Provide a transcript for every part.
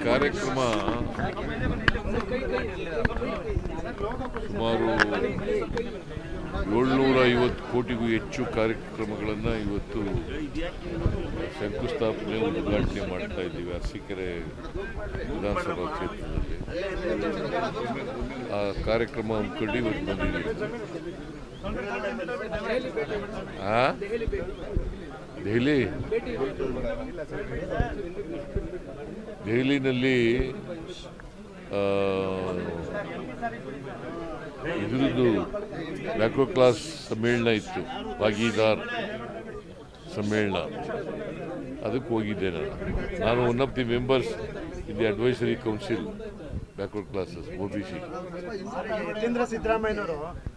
ಕಾರ್ಯಕ್ರಮ ಸುಮಾರು 750 ಕೋಟಿಗೂ ಹೆಚ್ಚು ಕಾರ್ಯಕ್ರಮಗಳನ್ನು ಇವತ್ತು ಶಂಕುಸ್ಥಾಪನೆ ಉದ್ಘಾಟನೆ ಮಾಡ್ತಾ ಇದ್ದೀವಿ ಅರಸೀಕೆರೆ ವಿಧಾನಸಭಾ ಕ್ಷೇತ್ರದಲ್ಲಿ. ಆ ಕಾರ್ಯಕ್ರಮ ಹಮ್ಮಿಕೊಂಡು ಇವತ್ತು ಬಂದಿದ್ದೀವಿ. ದೆಹಲಿನಲ್ಲಿ ಇದರದ್ದು ಬ್ಯಾಕ್ವರ್ಡ್ ಕ್ಲಾಸ್ ಸಮ್ಮೇಳನ ಇತ್ತು, ಭಾಗೀದಾರ್ ಸಮ್ಮೇಳನ. ಅದಕ್ಕೆ ಹೋಗಿದ್ದೆ ನಾನು one of the members in the advisory council backward classes OBC.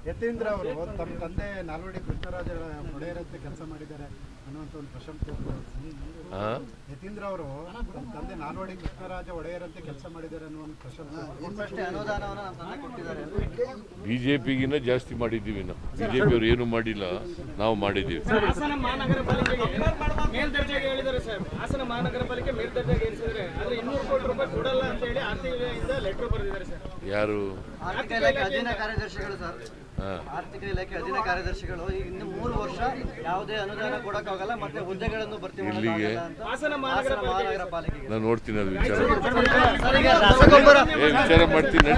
Yathindra ಅವರು ತಮ್ಮ ತಂದೆ ನಾಲ್ವಡಿ ಕೃಷ್ಣರಾಜ ಒಡೆಯರಂತೆ ಕೆಲಸ ಮಾಡಿದ್ದಾರೆ ಅನ್ನುವಂಥ ಒಂದು ಪ್ರಶಂಸೆ. ಯತೀಂದ್ರ ಅವರು ತಮ್ಮ ತಂದೆ ನಾಲ್ವಡಿ ಕೃಷ್ಣರಾಜ ಒಡೆಯರಂತೆ ಕೆಲಸ ಮಾಡಿದ್ದಾರೆ ಅನ್ನೋ ಒಂದು ಪ್ರಶಂಸೆ. ಬಿಜೆಪಿಗಿನ್ನ ಜಾಸ್ತಿ ಮಾಡಿದ್ದೀವಿ ನಾವು. ಬಿಜೆಪಿ ಅವರು ಏನು ಮಾಡಿಲ್ಲ, ನಾವು ಮಾಡಿದ್ದೀವಿ. ಹಾಸನ ಮಹಾನಗರ ಪಾಲಿಕೆಗೆ ಮೇಲ್ದರ್ಜೆಗೆ ಹೇಳಿದ್ದಾರೆ ಸರ್. ಹಾಸನ ಮಹಾನಗರ ಪಾಲಿಕೆ ಮೇಲ್ದರ್ಜೆಗೆ ಏರಿಸಿದರೆ ಆದರೆ 200 ಕೋಟಿ ರೂಪಾಯಿ ಕೊಡಲ್ಲ ಅಂತ ಹೇಳಿ ಆರ್ಟಿಐಯಿಂದ ಲೆಟರ್ ಬರೆದಿದ್ದಾರೆ ಸರ್. ಯಾರು? ಆರ್ಥಿಕ ಇಲಾಖೆ ಅಧೀನ ಕಾರ್ಯದರ್ಶಿಗಳು ಸರ್. ಆರ್ಥಿಕ ಇಲಾಖೆ ಅಧೀನ ಕಾರ್ಯದರ್ಶಿಗಳು ಇನ್ನು 3 ವರ್ಷ ಯಾವುದೇ ಅನುದಾನ ಕೊಡಕ್ಕಾಗಲ್ಲ, ಮತ್ತೆ ಹುದ್ದೆಗಳನ್ನು ಭರ್ತಿ ಇಲ್ಲಿಗೆ ಹಾಸನ ಮಹಾನಗರ ಪಾಲಿಕೆಗೆ ನಾನು ನೋಡ್ತೀನಿ ಅದು ವಿಚಾರ ರಸಗೊಬ್ಬರ ಮಾಡ್ತೀನಿ.